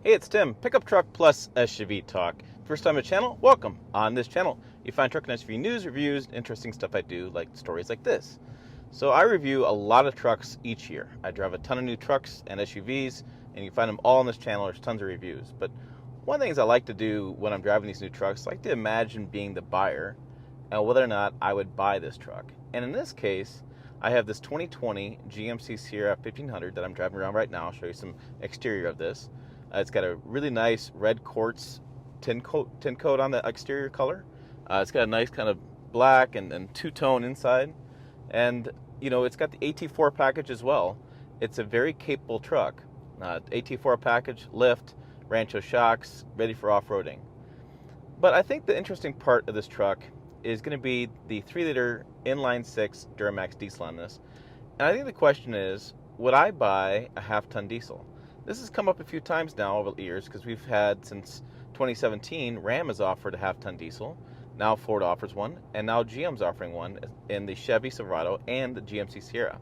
Hey, it's Tim, Pickup Truck Plus SUV Talk. First time on the channel? Welcome. On this channel, you find truck and SUV news, reviews, interesting stuff I do, like stories like this. So I review a lot of trucks each year. I drive a ton of new trucks and SUVs, and you find them all on this channel. There's tons of reviews. But one of the things I like to do when I'm driving these new trucks, I like to imagine being the buyer and whether or not I would buy this truck. And in this case, I have this 2020 GMC Sierra 1500 that I'm driving around right now. I'll show you some exterior of this. It's got a really nice red quartz tin coat on the exterior color. It's got a nice kind of black and two-tone inside. And, you know, it's got the AT4 package as well. It's a very capable truck. AT4 package, lift, Rancho shocks, ready for off-roading. But I think the interesting part of this truck is going to be the 3-liter inline-6 Duramax diesel on this. And I think the question is, would I buy a half-ton diesel? This has come up a few times now over the years because we've had, since 2017, Ram has offered a half-ton diesel. Now Ford offers one, and now GM's offering one in the Chevy Silverado and the GMC Sierra.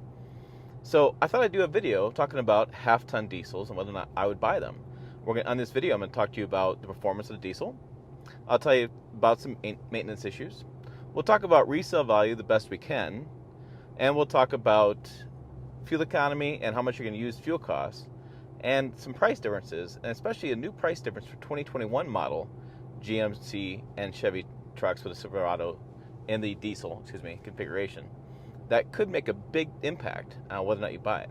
So I thought I'd do a video talking about half-ton diesels and whether or not I would buy them. On this video, I'm going to talk to you about the performance of the diesel. I'll tell you about some maintenance issues. We'll talk about resale value the best we can, and we'll talk about fuel economy and how much you're going to use fuel costs, and some price differences, and especially a new price difference for 2021 model GMC and Chevy trucks for the Silverado in the diesel, configuration. That could make a big impact on whether or not you buy it.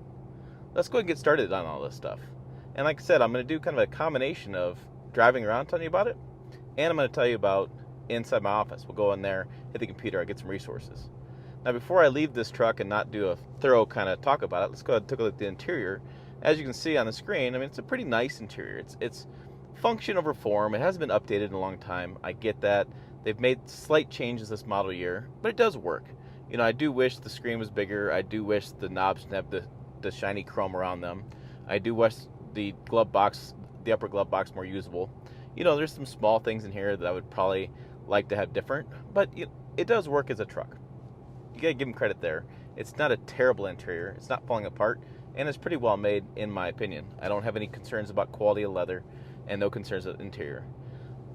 Let's go ahead and get started on all this stuff. And like I said, I'm going to do kind of a combination of driving around telling you about it, and I'm going to tell you about inside my office. We'll go in there, hit the computer, I get some resources. Now before I leave this truck and not do a thorough kind of talk about it, let's go ahead and take a look at the interior. As you can see on the screen, I mean, it's a pretty nice interior. It's function over form. It hasn't been updated in a long time. I get that. They've made slight changes this model year, but it does work. You know, I do wish the screen was bigger. I do wish the knobs didn't have the shiny chrome around them. I do wish the glove box, the upper glove box, more usable. You know, there's some small things in here that I would probably like to have different, but it does work as a truck. You gotta give them credit there. It's not a terrible interior. It's not falling apart, and it's pretty well made, in my opinion. I don't have any concerns about quality of leather, and no concerns with interior.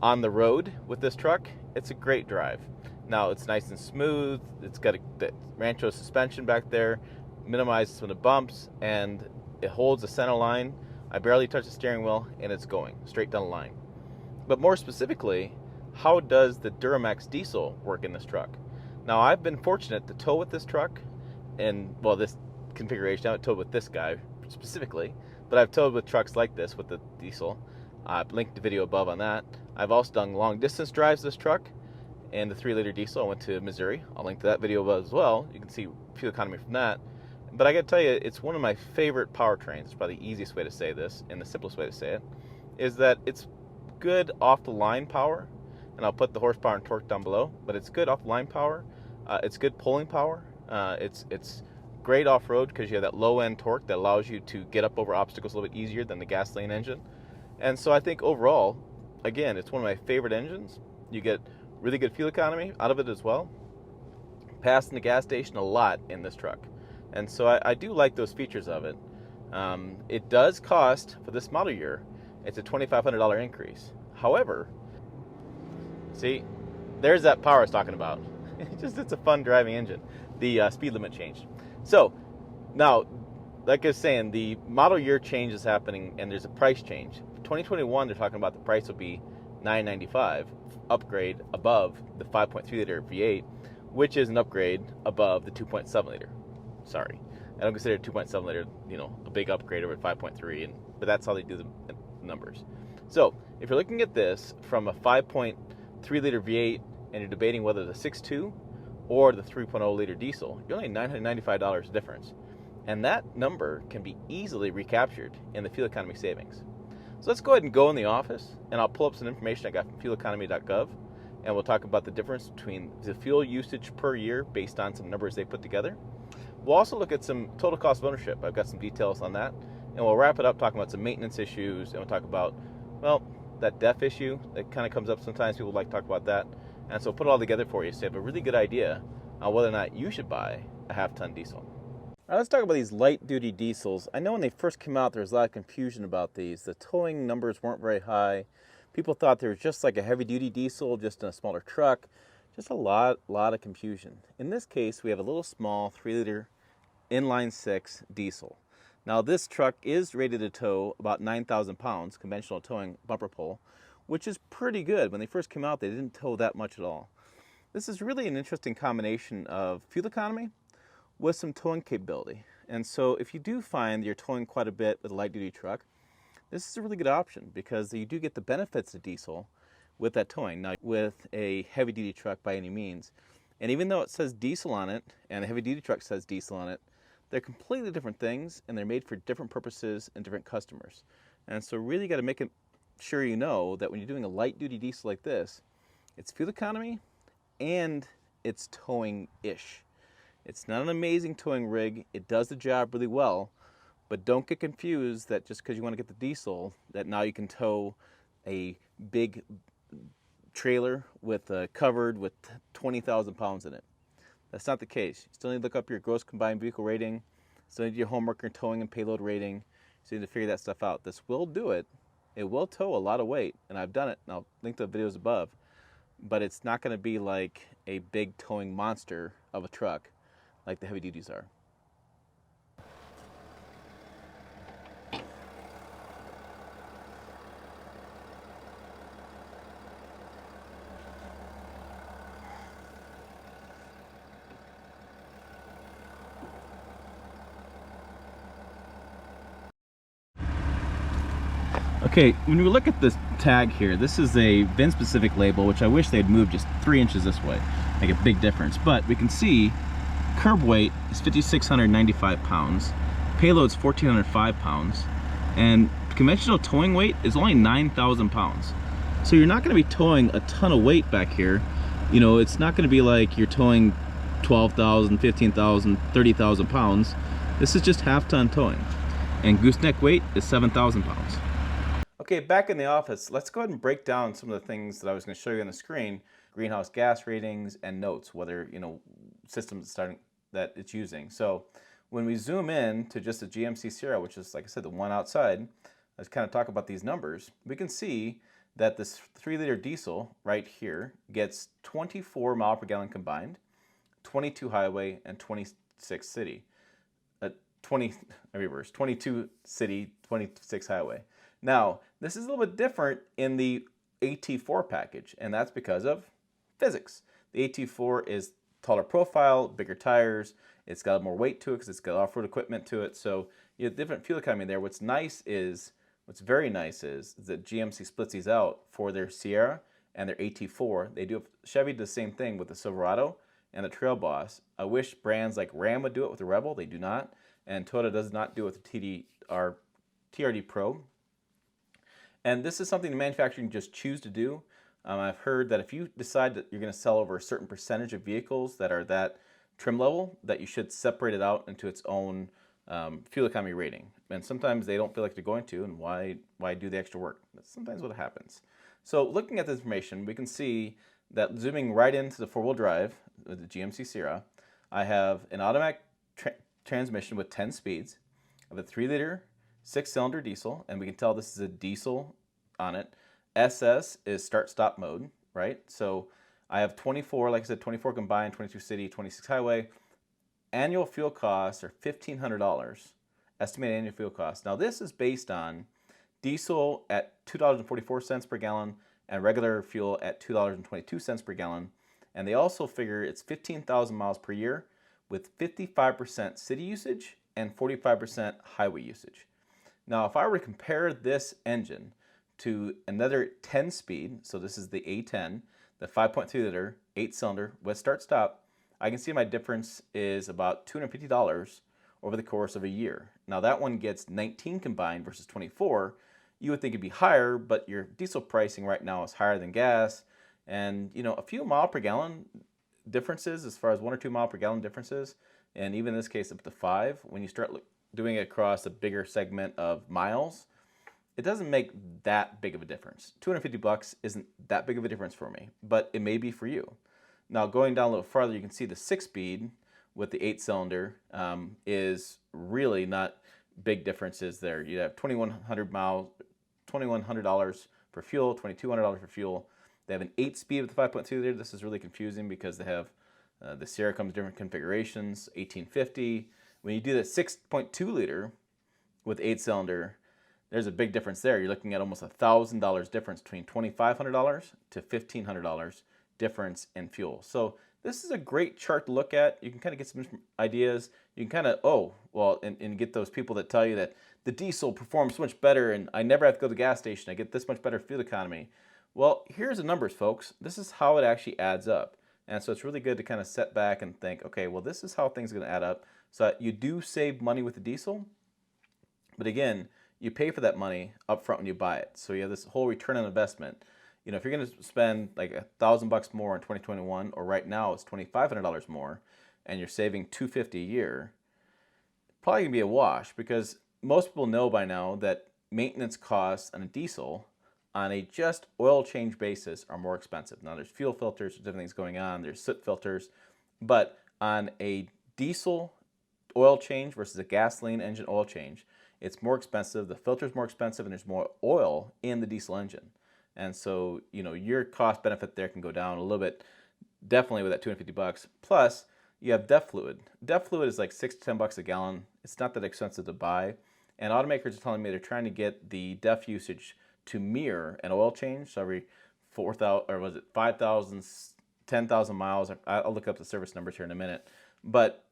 On the road with this truck, it's a great drive. Now, it's nice and smooth. It's got the Rancho suspension back there, minimizes some of the bumps, and it holds the center line. I barely touch the steering wheel, and it's going straight down the line. But more specifically, how does the Duramax diesel work in this truck? Now, I've been fortunate to tow with this truck, and, well, this configuration. I haven't towed with this guy specifically, but I've towed with trucks like this with the diesel. I've linked the video above on that. I've also done long distance drives this truck and the 3-liter diesel. I went to Missouri. I'll link to that video above as well. You can see fuel economy from that. But I got to tell you, it's one of my favorite powertrains. It's probably the easiest way to say this and the simplest way to say it, is that it's good off the line power, and I'll put the horsepower and torque down below, but it's good off the line power. It's good pulling power. It's great off-road because you have that low-end torque that allows you to get up over obstacles a little bit easier than the gasoline engine. And so I think overall, again, it's one of my favorite engines. You get really good fuel economy out of it as well. Passing the gas station a lot in this truck. And so I do like those features of it. It does cost, for this model year, it's a $2,500 increase. However, see, there's that power I was talking about. It's a fun driving engine. The speed limit changed. So now, like I was saying, the model year change is happening, and there's a price change. For 2021, they're talking about the price will be $995, upgrade above the 5.3-liter V8, which is an upgrade above the 2.7-liter. Sorry, I don't consider 2.7-liter, a big upgrade over 5.3, but that's how they do the numbers. So if you're looking at this from a 5.3-liter V8 and you're debating whether the 6.2 or the 3.0-liter diesel, you're only $995 difference. And that number can be easily recaptured in the fuel economy savings. So let's go ahead and go in the office, and I'll pull up some information I got from fueleconomy.gov, and we'll talk about the difference between the fuel usage per year based on some numbers they put together. We'll also look at some total cost of ownership. I've got some details on that, and we'll wrap it up talking about some maintenance issues, and we'll talk about, well, that DEF issue that kind of comes up sometimes. People like to talk about that. And so put it all together for you so you have a really good idea on whether or not you should buy a half-ton diesel. All right, let's talk about these light-duty diesels. I know when they first came out, there was a lot of confusion about these. The towing numbers weren't very high. People thought they were just like a heavy-duty diesel, just in a smaller truck. Just a lot of confusion. In this case, we have a little small 3-liter inline-six diesel. Now, this truck is rated to tow about 9,000 pounds, conventional towing bumper pull, which is pretty good. When they first came out, they didn't tow that much at all. This is really an interesting combination of fuel economy with some towing capability. And so if you do find you're towing quite a bit with a light duty truck, this is a really good option because you do get the benefits of diesel with that towing. Now, with a heavy duty truck by any means, and even though it says diesel on it and the heavy duty truck says diesel on it, they're completely different things and they're made for different purposes and different customers. And so really got to make sure you know that when you're doing a light duty diesel like this, it's fuel economy and it's towing-ish. It's not an amazing towing rig. It does the job really well, but don't get confused that just because you want to get the diesel, that now you can tow a big trailer with covered with 20,000 pounds in it. That's not the case. You still need to look up your gross combined vehicle rating. Still need your homework and towing and payload rating. So you need to figure that stuff out. This will do it. It will tow a lot of weight, and I've done it. And I'll link to the videos above. But it's not going to be like a big towing monster of a truck like the heavy duties are. Okay, when we look at this tag here, this is a VIN specific label, which I wish they'd moved just 3 inches this way, make a big difference. But we can see curb weight is 5,695 pounds, payload's 1,405 pounds, and conventional towing weight is only 9,000 pounds. So you're not going to be towing a ton of weight back here. You know, it's not going to be like you're towing 12,000, 15,000, 30,000 pounds. This is just half-ton towing. And gooseneck weight is 7,000 pounds. Okay, back in the office, let's go ahead and break down some of the things that I was going to show you on the screen. Greenhouse gas ratings and notes, whether, systems that it's using. So when we zoom in to just the GMC Sierra, which is, like I said, the one outside, let's kind of talk about these numbers. We can see that this 3-liter diesel right here gets 24 mile per gallon combined, 22 highway, and 26 city. 22 city, 26 highway. Now, this is a little bit different in the AT4 package, and that's because of physics. The AT4 is taller profile, bigger tires, it's got more weight to it because it's got off-road equipment to it, so you have different fuel economy there. What's very nice is that GMC splits these out for their Sierra and their AT4. They do Chevy does the same thing with the Silverado and the Trail Boss. I wish brands like Ram would do it with the Rebel. They do not, and Toyota does not do it with the TRD Pro. And this is something the manufacturer can just choose to do. I've heard that if you decide that you're going to sell over a certain percentage of vehicles that are that trim level, that you should separate it out into its own fuel economy rating. And sometimes they don't feel like they're going to, and why do the extra work? That's sometimes what happens. So looking at this information, we can see that zooming right into the 4-wheel drive with the GMC Sierra, I have an automatic transmission with 10 speeds. I have a 3-liter 6-cylinder diesel, and we can tell this is a diesel on it. SS is start-stop mode, right? So I have 24, like I said, 24 combined, 22 city, 26 highway. Annual fuel costs are $1,500, estimated annual fuel costs. Now this is based on diesel at $2.44 per gallon and regular fuel at $2.22 per gallon. And they also figure it's 15,000 miles per year with 55% city usage and 45% highway usage. Now, if I were to compare this engine to another 10-speed, so this is the A10, the 5.3-liter, 8-cylinder with start-stop, I can see my difference is about $250 over the course of a year. Now, that one gets 19 combined versus 24. You would think it'd be higher, but your diesel pricing right now is higher than gas. And, a few mile per gallon differences, as far as 1 or 2 mile per gallon differences, and even in this case up to 5, when you start doing it across a bigger segment of miles, it doesn't make that big of a difference. $250 isn't that big of a difference for me, but it may be for you. Now going down a little farther, you can see the 6-speed with the 8-cylinder is really not big differences there. You have 2,100 miles, $2,100 for fuel, $2,200 for fuel. They have an 8-speed with the 5.2 liter. This is really confusing because they have the Sierra comes in different configurations, 1850. When you do the 6.2 liter with 8-cylinder, there's a big difference there. You're looking at almost $1,000 difference between $2,500 to $1,500 difference in fuel. So this is a great chart to look at. You can kind of get some ideas. You can kind of, and get those people that tell you that the diesel performs so much better and I never have to go to the gas station. I get this much better fuel economy. Well, here's the numbers, folks. This is how it actually adds up. And so it's really good to kind of sit back and think, okay, well, this is how things are going to add up. So that you do save money with the diesel, but again, you pay for that money up front when you buy it. So you have this whole return on investment. You know, if you're going to spend like $1,000 more in 2021, or right now it's $2,500 more, and you're saving $250 a year, probably gonna be a wash, because most people know by now that maintenance costs on a diesel on a just oil change basis are more expensive. Now there's fuel filters, there's different things going on, there's soot filters, but on a diesel oil change versus a gasoline engine oil change, it's more expensive, the filter's more expensive, and there's more oil in the diesel engine. And so, you know, your cost benefit there can go down a little bit, definitely with that $250. Plus, you have DEF fluid. DEF fluid is like $6 to $10 a gallon. It's not that expensive to buy. And automakers are telling me they're trying to get the DEF usage to mirror an oil change. So every 4,000, or was it 5,000, 10,000 miles. I'll look up the service numbers here in a minute. But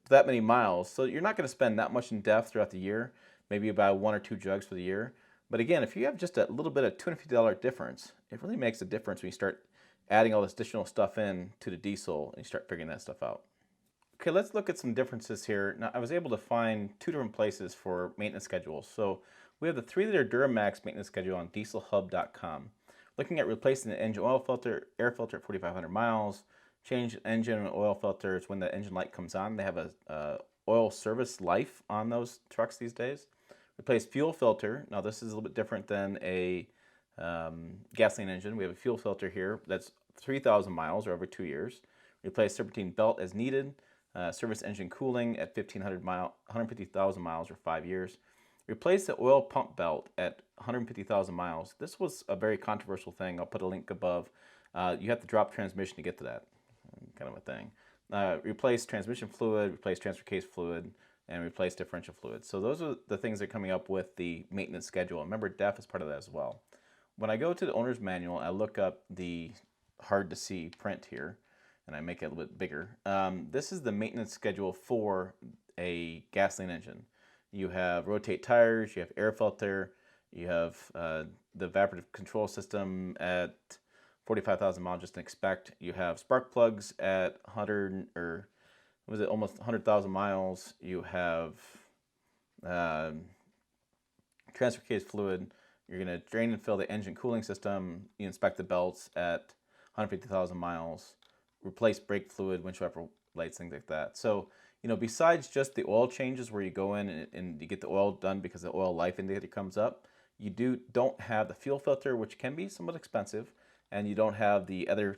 that many miles. So you're not going to spend that much in DEF throughout the year. Maybe about 1 or 2 jugs for the year. But again, if you have just a little bit of $250 difference, it really makes a difference when you start adding all this additional stuff in to the diesel and you start figuring that stuff out. Okay, let's look at some differences here. Now, I was able to find 2 different places for maintenance schedules. So we have the 3-liter Duramax maintenance schedule on dieselhub.com. Looking at replacing the engine oil filter, air filter at 4,500 miles, change engine and oil filters when the engine light comes on. They have a oil service life on those trucks these days. Replace fuel filter. Now this is a little bit different than a gasoline engine. We have a fuel filter here that's 3,000 miles or over 2 years. Replace serpentine belt as needed. Service engine cooling at 150,000 miles or 5 years. Replace the oil pump belt at 150,000 miles. This was a very controversial thing. I'll put a link above. You have to drop transmission to get to that kind of a thing. Replace transmission fluid, replace transfer case fluid, and replace differential fluid. So those are the things that are coming up with the maintenance schedule. Remember, DEF is part of that as well. When I go to the owner's manual, I look up the hard to see print here, and I make it a little bit bigger. This is the maintenance schedule for a gasoline engine. You have rotate tires, you have air filter, you have the evaporative control system at 45,000 miles, just to expect. You have spark plugs at 100, or was it almost 100,000 miles? You have transfer case fluid. You're going to drain and fill the engine cooling system. You inspect the belts at 150,000 miles. Replace brake fluid, windshield wiper lights, things like that. So, you know, besides just the oil changes where you go in and you get the oil done because the oil life indicator comes up, you don't have the fuel filter, which can be somewhat expensive, and you don't have the other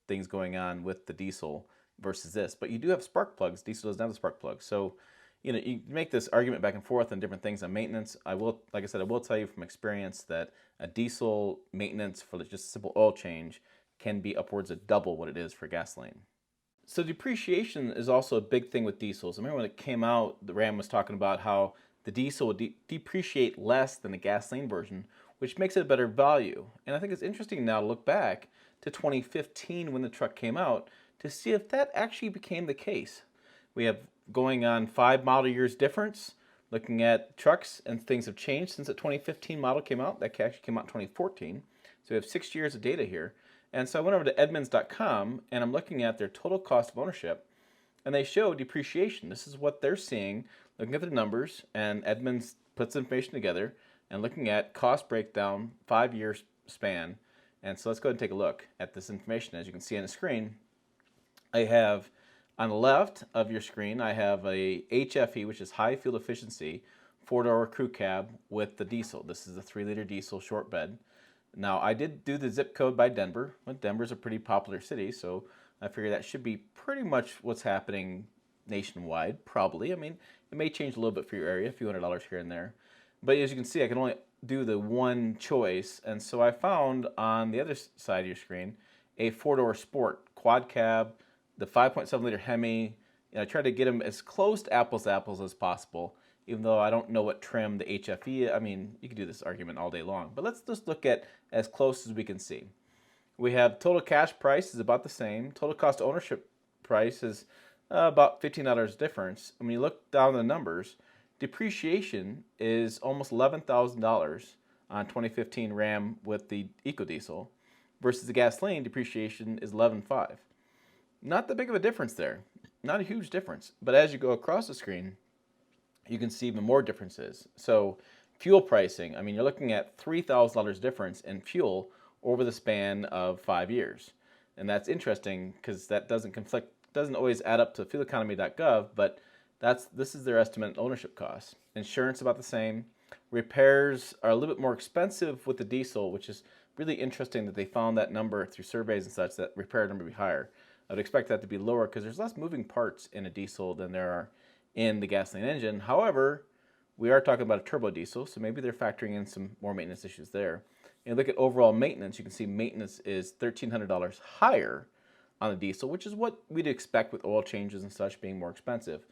things going on with the diesel versus this. But you do have spark plugs. Diesel doesn't have the spark plugs. So, you know, you make this argument back and forth on different things on maintenance. I will, like I said, I will tell you from experience that a diesel maintenance for just a simple oil change can be upwards of double what it is for gasoline. So depreciation is also a big thing with diesels. I remember when it came out, the Ram was talking about how the diesel would depreciate less than the gasoline version, which makes it a better value. And I think it's interesting now to look back to 2015 when the truck came out to see if that actually became the case. We have going on 5 model years difference, looking at trucks, and things have changed since the 2015 model came out. That actually came out in 2014. So we have 6 years of data here. And so I went over to Edmunds.com and I'm looking at their total cost of ownership, and they show depreciation. This is what they're seeing, looking at the numbers, and Edmunds puts information together and looking at cost breakdown, 5-year span. And so let's go ahead and take a look at this information. As you can see on the screen, I have on the left of your screen, I have a HFE, which is high fuel efficiency, 4-door crew cab with the diesel. This is a 3-liter diesel short bed. Now, I did do the zip code by Denver, but Denver's a pretty popular city, so I figure that should be pretty much what's happening nationwide, probably. I mean, it may change a little bit for your area, a few $100s here and there. But as you can see, I can only do the one choice. And so I found on the other side of your screen a four-door sport, quad cab, the 5.7-liter Hemi. I tried to get them as close to apples as possible, even though I don't know what trim the HFE, I mean, you could do this argument all day long. But let's just look at as close as we can see. We have total cash price is about the same. Total cost of ownership price is about $15 difference. And when you look down the numbers, depreciation is almost $11,000 on 2015 Ram with the EcoDiesel versus the gasoline depreciation is $11,500. Not that big of a difference there. Not a huge difference. But as you go across the screen, you can see even more differences. So fuel pricing, I mean, you're looking at $3,000 difference in fuel over the span of 5 years. And that's interesting because that doesn't always add up to fueleconomy.gov, but this is their estimate ownership costs. Insurance about the same. Repairs are a little bit more expensive with the diesel, which is really interesting that they found that number through surveys and such, that repair number be higher. I would expect that to be lower because there's less moving parts in a diesel than there are in the gasoline engine. However, we are talking about a turbo diesel, so maybe they're factoring in some more maintenance issues there. And look at overall maintenance, you can see maintenance is $1,300 higher on the diesel, which is what we'd expect with oil changes and such being more expensive.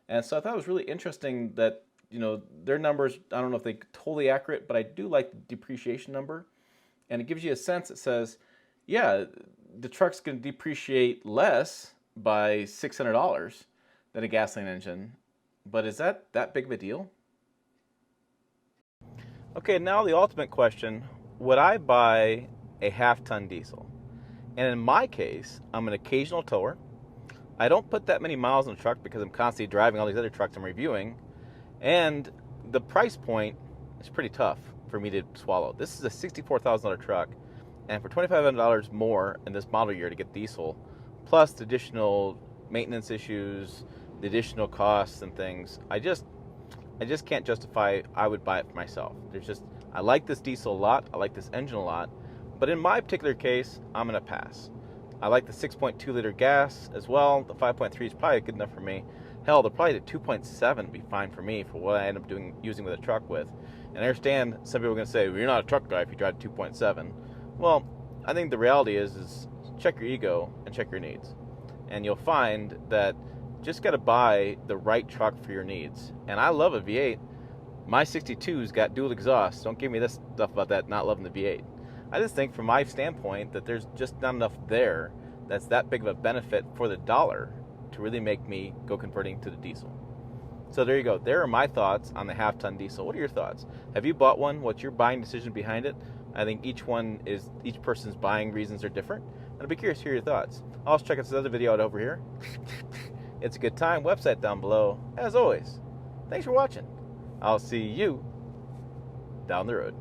And so I thought it was really interesting that, their numbers, I don't know if they're totally accurate, but I do like the depreciation number. And it gives you a sense that says, yeah, the truck's going to depreciate less by $600 than a gasoline engine. But is that big of a deal? Okay, now the ultimate question, would I buy a half-ton diesel? And in my case, I'm an occasional tower. I don't put that many miles on the truck because I'm constantly driving all these other trucks I'm reviewing. And the price point is pretty tough for me to swallow. This is a $64,000 truck. And for $2,500 more in this model year to get diesel, plus the additional maintenance issues, the additional costs and things, I just can't justify I would buy it for myself. I like this diesel a lot. I like this engine a lot. But in my particular case, I'm going to pass. I like the 6.2-liter gas as well. The 5.3 is probably good enough for me. Hell, probably the 2.7 would be fine for me for what I end up using with a truck with. And I understand some people are going to say, well, you're not a truck guy if you drive 2.7. Well, I think the reality is check your ego and check your needs. And you'll find that just got to buy the right truck for your needs. And I love a V8. My 62's got dual exhaust. Don't give me this stuff about that not loving the V8. I just think from my standpoint that there's just not enough there that's that big of a benefit for the dollar to really make me go converting to the diesel. So there you go. There are my thoughts on the half-ton diesel. What are your thoughts? Have you bought one? What's your buying decision behind it? I think each person's buying reasons are different. And I'd be curious to hear your thoughts. Also check out this other video out over here. It's a good time. Website down below. As always, thanks for watching. I'll see you down the road.